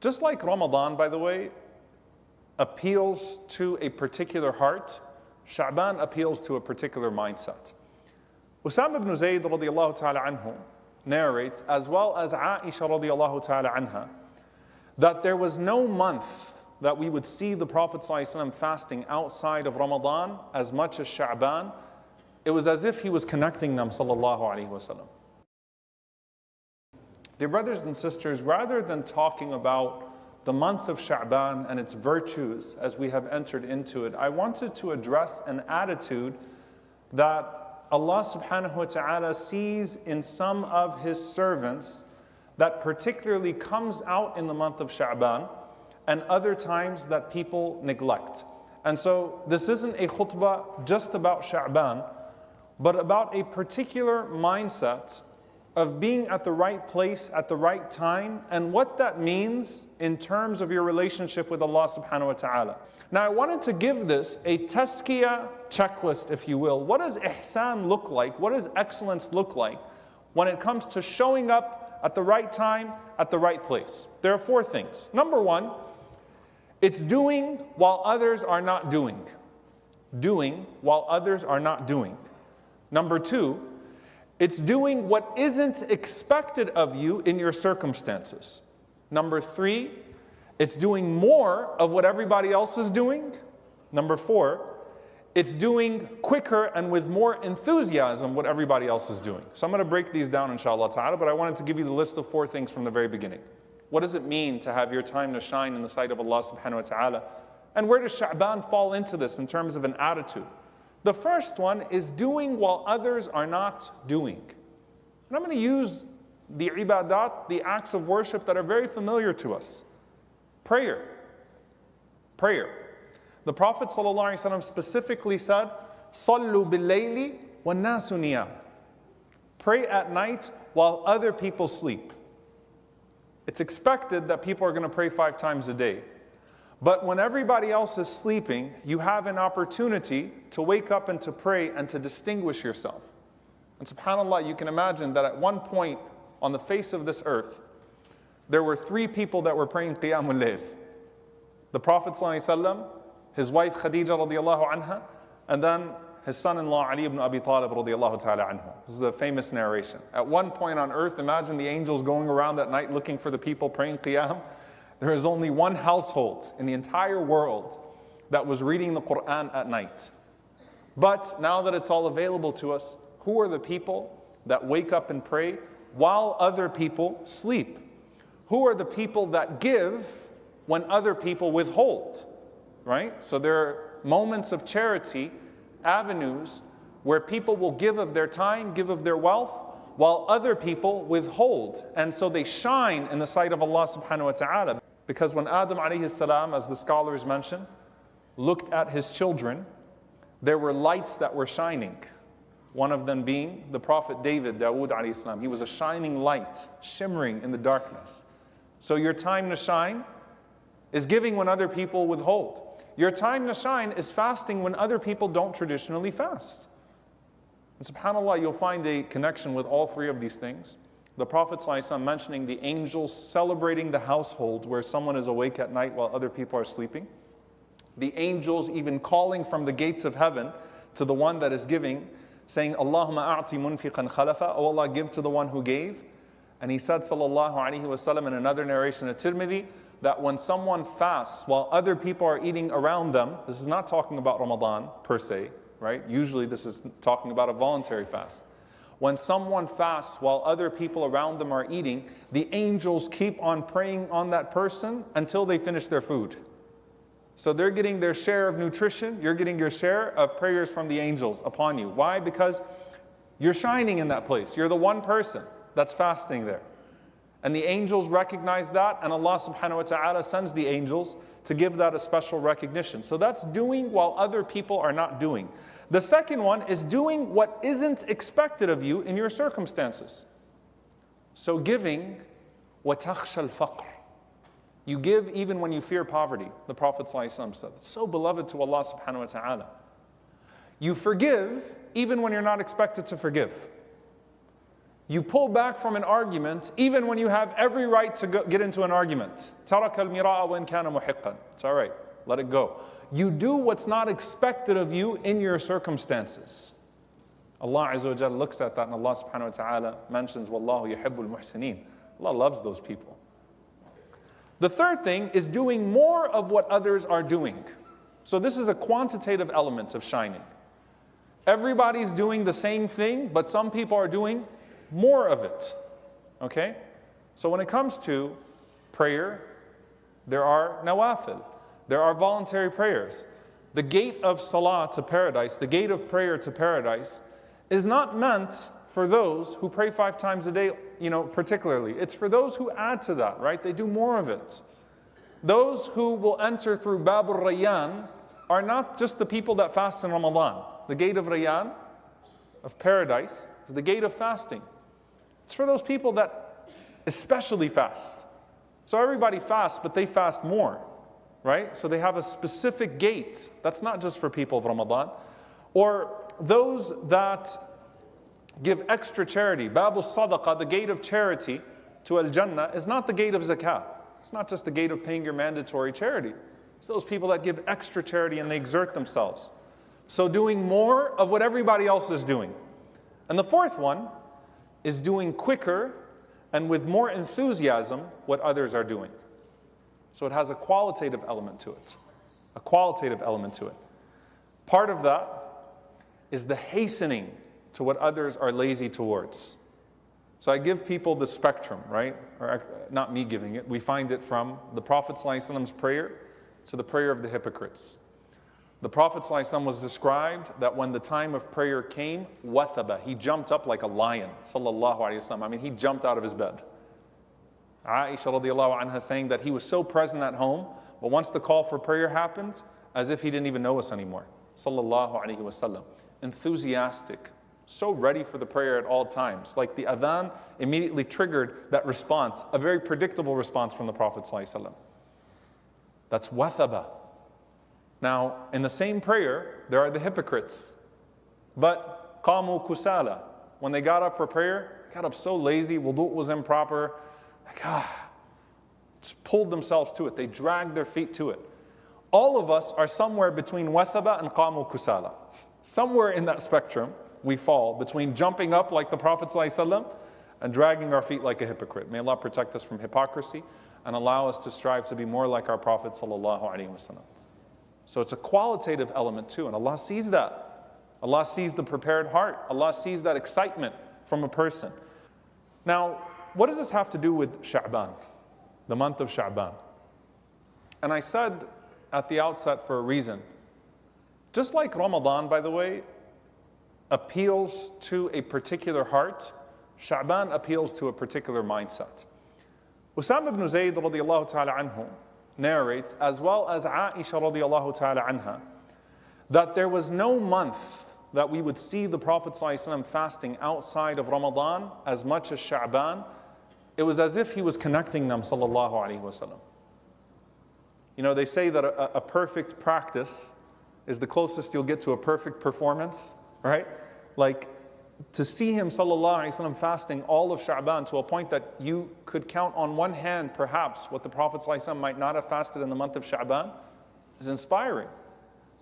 Just like Ramadan, by the way, appeals to a particular heart, Shaban appeals to a particular mindset. Usama ibn Zayd radiallahu ta'ala anhu narrates, as well as Aisha radiallahu ta'ala anha, that there was no month that we would see the Prophet ﷺ fasting outside of Ramadan as much as Shaban. It was as if he was connecting them, sallallahu alaihi wasallam. Dear brothers and sisters, rather than talking about the month of Shaban and its virtues as we have entered into it, I wanted to address an attitude that Allah subhanahu wa ta'ala sees in some of His servants that particularly comes out in the month of Shaban, and other times that people neglect. And so this isn't a khutbah just about Shaban, but about a particular mindset of being at the right place at the right time, and what that means in terms of your relationship with Allah subhanahu wa ta'ala. Now I wanted to give this a tazkiyah checklist, if you will. What does ihsan look like? What does excellence look like when it comes to showing up at the right time, at the right place? There are 4 things. Number 1, it's doing while others are not doing. Doing while others are not doing. Number 2, it's doing what isn't expected of you in your circumstances. Number 3, it's doing more of what everybody else is doing. Number 4, it's doing quicker and with more enthusiasm what everybody else is doing. So I'm going to break these down inshallah ta'ala, but I wanted to give you the list of 4 things from the very beginning. What does it mean to have your time to shine in the sight of Allah subhanahu wa ta'ala? And where does Sha'ban fall into this in terms of an attitude? The first one is doing while others are not doing. And I'm going to use the ibadat, the acts of worship that are very familiar to us. Prayer. Prayer. The Prophet ﷺ specifically said, "Sallu bil-layli wan-nasu niyam." Pray at night while other people sleep. It's expected that people are going to pray 5 times a day. But when everybody else is sleeping, you have an opportunity to wake up and to pray and to distinguish yourself. And subhanAllah, you can imagine that at one point on the face of this earth, there were 3 people that were praying Qiyamul Layl. The Prophet ﷺ, his wife Khadija radiallahu anha, and then his son-in-law Ali ibn Abi Talib radiallahu ta'ala anhu. This is a famous narration. At one point on earth, imagine the angels going around at night looking for the people praying Qiyam. There is only one household in the entire world that was reading the Quran at night. But now that it's all available to us, who are the people that wake up and pray while other people sleep? Who are the people that give when other people withhold? Right? So there are moments of charity, avenues where people will give of their time, give of their wealth, while other people withhold. And so they shine in the sight of Allah subhanahu wa ta'ala. Because when Adam alayhi salam, as the scholars mention, looked at his children, there were lights that were shining. One of them being the Prophet David, Dawood alayhi salam. He was a shining light, shimmering in the darkness. So your time to shine is giving when other people withhold. Your time to shine is fasting when other people don't traditionally fast. And subhanAllah, you'll find a connection with all 3 of these things. The Prophet ﷺ mentioning the angels celebrating the household where someone is awake at night while other people are sleeping. The angels even calling from the gates of heaven to the one that is giving, saying, Allahumma a'ti munfiqan khalafa, oh Allah, give to the one who gave. And he said, sallallahu alaihi wasallam, in another narration at Tirmidhi, that when someone fasts while other people are eating around them, this is not talking about Ramadan per se, right? Usually this is talking about a voluntary fast. When someone fasts while other people around them are eating, the angels keep on praying on that person until they finish their food. So they're getting their share of nutrition, you're getting your share of prayers from the angels upon you. Why? Because you're shining in that place. You're the one person that's fasting there. And the angels recognize that, and Allah subhanahu wa ta'ala sends the angels to give that a special recognition. So that's doing while other people are not doing. The second one is doing what isn't expected of you in your circumstances. So giving, وَتَخْشَى الْفَقْرِ. You give even when you fear poverty. The Prophet ﷺ said, it's so beloved to Allah subhanahu wa ta'ala. You forgive even when you're not expected to forgive. You pull back from an argument even when you have every right to get into an argument. تَرَكَ الْمِرَاءَ وَإِنْ كَانَ مُحِقًّا. It's all right, let it go. You do what's not expected of you in your circumstances. Allah Azza wa Jalla looks at that, and Allah subhanahu wa ta'ala mentions, وَاللَّهُ يُحِبُّ الْمُحْسِنِينَ. Allah loves those people. The third thing is doing more of what others are doing. So this is a quantitative element of shining. Everybody's doing the same thing, but some people are doing more of it. Okay? So when it comes to prayer, there are nawafil. There are voluntary prayers. The gate of salah to paradise, the gate of prayer to paradise, is not meant for those who pray 5 times a day, particularly. It's for those who add to that, right? They do more of it. Those who will enter through Bab al-Rayyan are not just the people that fast in Ramadan. The gate of Rayyan, of paradise, is the gate of fasting. It's for those people that especially fast. So everybody fasts, but they fast more, right? So they have a specific gate. That's not just for people of Ramadan. Or those that give extra charity. Bab al-Sadaqah, the gate of charity to Al-Jannah, is not the gate of zakah. It's not just the gate of paying your mandatory charity. It's those people that give extra charity and they exert themselves. So doing more of what everybody else is doing. And the fourth one is doing quicker and with more enthusiasm what others are doing. So it has a qualitative element to it. A qualitative element to it. Part of that is the hastening to what others are lazy towards. So I give people the spectrum, right? Or not me giving it. We find it from the Prophet ﷺ's prayer to the prayer of the hypocrites. The Prophet ﷺ was described that when the time of prayer came, wathaba, he jumped up like a lion, sallallahu alayhi wasallam. I mean, he jumped out of his bed. Aisha radiallahu anha saying that he was so present at home, but once the call for prayer happened, as if he didn't even know us anymore, sallallahu alayhi wasallam. Enthusiastic, so ready for the prayer at all times. Like the adhan immediately triggered that response, a very predictable response from the Prophet ﷺ. That's wathaba. Now, in the same prayer, there are the hypocrites. But qamu kusala, when they got up for prayer, got up so lazy, wudu was improper, just pulled themselves to it. They dragged their feet to it. All of us are somewhere between wathaba and qamu kusala. Somewhere in that spectrum, we fall between jumping up like the Prophet ﷺ and dragging our feet like a hypocrite. May Allah protect us from hypocrisy and allow us to strive to be more like our Prophet ﷺ. So it's a qualitative element too, and Allah sees that. Allah sees the prepared heart. Allah sees that excitement from a person. Now, what does this have to do with Shaban, the month of Shaban? And I said at the outset for a reason. Just like Ramadan, by the way, appeals to a particular heart, Shaban appeals to a particular mindset. Usama ibn Zayd radiallahu ta'ala anhu narrates, as well as Aisha radiallahu ta'ala anha, that there was no month that we would see the Prophet ﷺ fasting outside of Ramadan as much as Shaban. It was as if he was connecting them, sallallahu alayhi wasallam. They say that a perfect practice is the closest you'll get to a perfect performance, right? Like to see him, sallallahu alayhi wasallam, fasting all of Sha'ban to a point that you could count on one hand perhaps what the Prophet sallallahu alayhi wasallam might not have fasted in the month of Sha'ban is inspiring.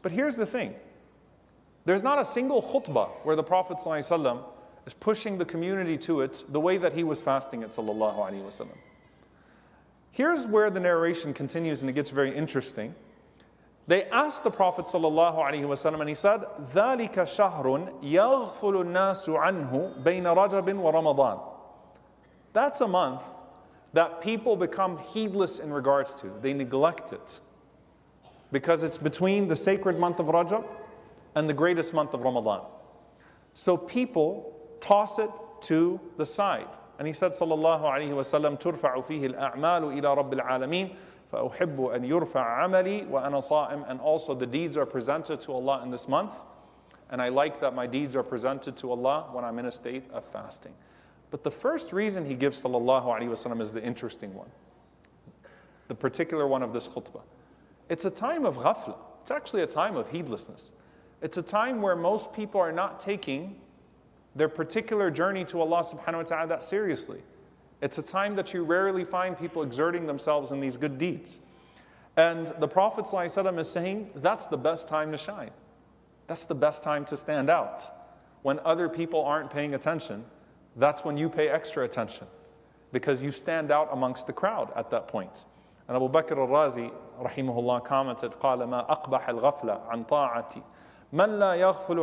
But here's the thing. There's not a single khutbah where the Prophet sallallahu alayhi wasallam is pushing the community to it the way that he was fasting it, sallallahu alayhi wasallam. Here's where the narration continues and it gets very interesting. They asked the Prophet ﷺ and he said, ذَلِكَ شَهْرٌ يَغْفُلُ النَّاسُ عَنْهُ بَيْنَ رَجَبٍ وَرَمَضَانٍ. That's a month that people become heedless in regards to. They neglect it. Because it's between the sacred month of Rajab and the greatest month of Ramadan. So people toss it to the side. And he said, sallallahu alayhi wasallam, تُرْفَعُ فِيهِ الْأَعْمَالُ إِلَى رَبِّ الْعَالَمِينَ فَأُحِبُّ أَنْ يُرْفَعَ عَمَلِي وَأَنَا صَائِمٌ. And also the deeds are presented to Allah in this month. And I like that my deeds are presented to Allah when I'm in a state of fasting. But the first reason he gives, sallallahu alayhi wasallam, is the interesting one. The particular one of this khutbah. It's a time of ghafla. It's actually a time of heedlessness. It's a time where most people are not taking their particular journey to Allah subhanahu wa ta'ala that seriously. It's a time that you rarely find people exerting themselves in these good deeds. And the Prophet ﷺ is saying, that's the best time to shine. That's the best time to stand out. When other people aren't paying attention, that's when you pay extra attention, because you stand out amongst the crowd at that point. And Abu Bakr al-Razi, rahimahullah, commented, قال ما أقبح الغفلة عن طاعتي من لا يغفل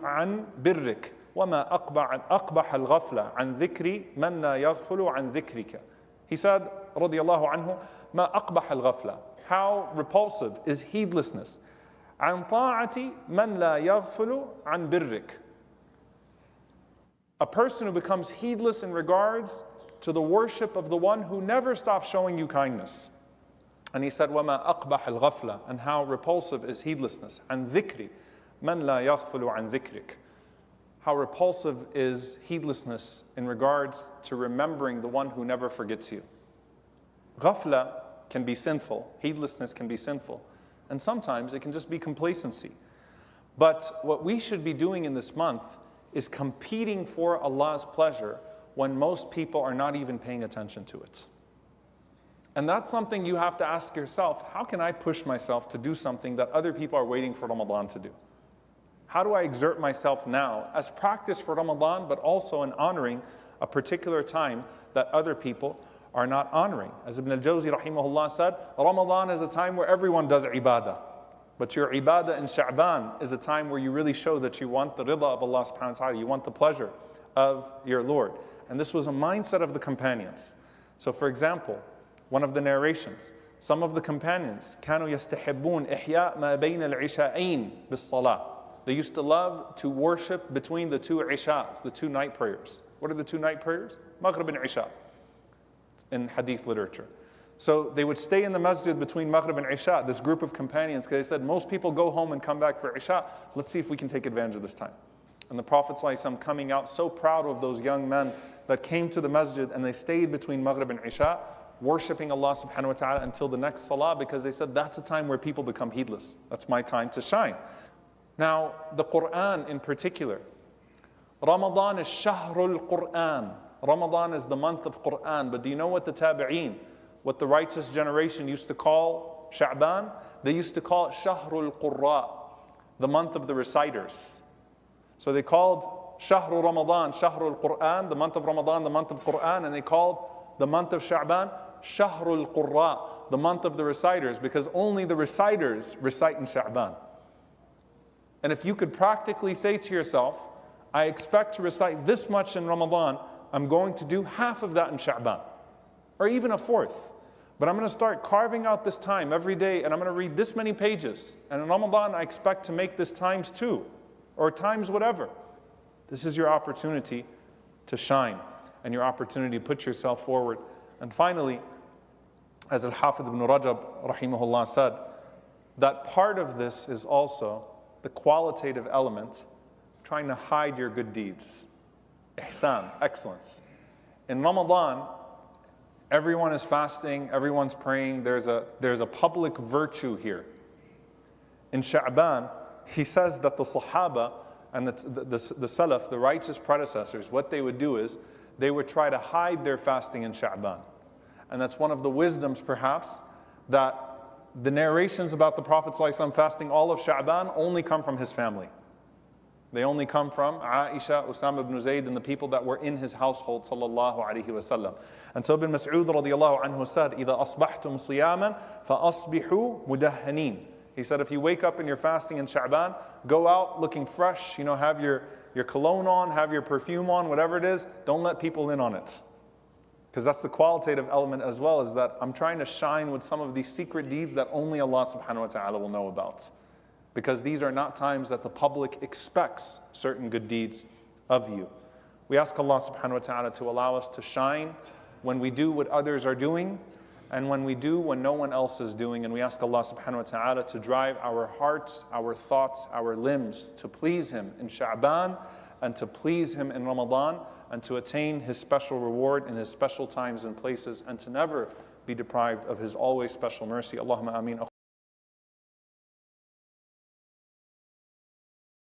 عن برك وما أقبح الغفلة عن ذكري من لا يغفل عن ذكرك. He said, رضي الله عنه, ما أقبح الغفلة. How repulsive is heedlessness. عن طاعتي من لا يغفل عن برك. A person who becomes heedless in regards to the worship of the one who never stops showing you kindness. And he said, وَمَا أَقْبَحَ الْغَفْلَةِ, and how repulsive is heedlessness. عَنْ ذِكْرِ مَنْ لَا يَغْفُلُ عَنْ ذِكْرِكَ. How repulsive is heedlessness in regards to remembering the one who never forgets you. Ghafla can be sinful, heedlessness can be sinful, and sometimes it can just be complacency. But what we should be doing in this month is competing for Allah's pleasure when most people are not even paying attention to it. And that's something you have to ask yourself, how can I push myself to do something that other people are waiting for Ramadan to do? How do I exert myself now as practice for Ramadan, but also in honoring a particular time that other people are not honoring? As Ibn al-Jawzi rahimahullah said, Ramadan is a time where everyone does ibadah. But your ibadah in Shaban is a time where you really show that you want the rida of Allah subhanahu wa ta'ala, you want the pleasure of your Lord. And this was a mindset of the companions. So for example, one of the narrations, some of the companions, كانوا يستحبون إحياء ما بين العشاءين بالصلاة. They used to love to worship between the two ishas, the two night prayers. What are the two night prayers? Maghrib and Isha in hadith literature. So they would stay in the masjid between Maghrib and Isha, this group of companions, because they said, most people go home and come back for Isha. Let's see if we can take advantage of this time. And the Prophet ﷺ coming out so proud of those young men that came to the masjid and they stayed between Maghrib and Isha, worshipping Allah subhanahu wa ta'ala until the next salah, because they said that's a time where people become heedless. That's my time to shine. Now, the Quran in particular, Ramadan is Shahrul Quran. Ramadan is the month of Quran. But do you know what the tabi'een, what the righteous generation used to call Shaban? They used to call it Shahrul Qurra, the month of the reciters. So they called Shahrul Ramadan, Shahrul Quran, the month of Ramadan, the month of Quran, and they called the month of Shaban Shahrul Qurra, the month of the reciters, because only the reciters recite in Shaban. And if you could practically say to yourself, I expect to recite this much in Ramadan, I'm going to do half of that in Shaban, or even a fourth. But I'm going to start carving out this time every day, and I'm going to read this many pages. And in Ramadan, I expect to make this times 2, or times whatever. This is your opportunity to shine, and your opportunity to put yourself forward. And finally, as Al-Hafidh ibn Rajab rahimahullah said, that part of this is also the qualitative element, trying to hide your good deeds. Ihsan, excellence. In Ramadan, everyone is fasting, everyone's praying, there's a public virtue here. In Sha'ban, he says that the Sahaba and the Salaf, the righteous predecessors, what they would do is, they would try to hide their fasting in Sha'ban. And that's one of the wisdoms, perhaps, that the narrations about the Prophet ﷺ fasting all of Sha'ban only come from his family. They only come from Aisha, Usama ibn Zayd, and the people that were in his household, sallallahu alaihi wasallam. And so Ibn Mas'ud radiyallahu anhu said, إِذَا أَصْبَحْتُمْ صِيَامًا فَأَصْبِحُوا مُدَهَّنِينَ. He said, if you wake up and you're fasting in Sha'ban, go out looking fresh, have your cologne on, have your perfume on, whatever it is, don't let people in on it. Because that's the qualitative element as well, is that I'm trying to shine with some of these secret deeds that only Allah subhanahu wa ta'ala will know about. Because these are not times that the public expects certain good deeds of you. We ask Allah subhanahu wa ta'ala to allow us to shine when we do what others are doing, and when we do when no one else is doing. And we ask Allah subhanahu wa ta'ala to drive our hearts, our thoughts, our limbs to please Him in Sha'ban, and to please Him in Ramadan, and to attain His special reward in His special times and places, and to never be deprived of His always special mercy. Allahumma ameen.